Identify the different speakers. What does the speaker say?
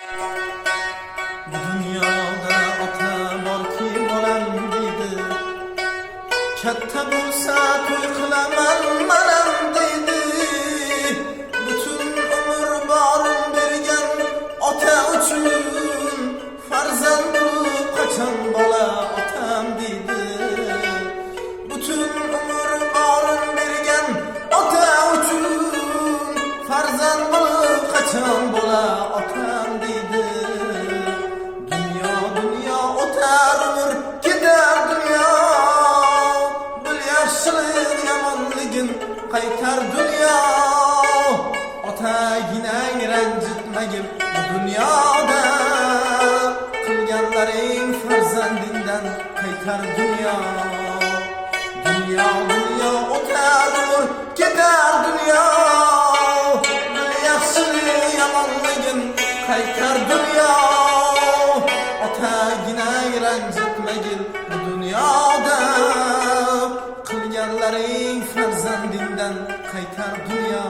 Speaker 1: Bu dunyoda ota borki bolam deydi, katta bo'lsa to'y qilaman manam deydi. Butun umr borim bergan ota uchun farzand bo'lib qachon bola otam deydi. Butun umr borim bergan ota uchun farzand bo'lib qachon bola otam deydi. Dünya o'tar umr ketar dunyo, bil yaxshilik yomonligin qaytar dunyo. Otaginang ranjitmagin bu dunyoda, qilganlaring farzandingdan qaytar dunyo. Dünya o'tar umr ketar dunyo, bil yaxshilik yomonligin qaytar dunyo. Otaginang ranjitmagin bu dunyoda, qilganlaring farzandingdan qaytar dunyo.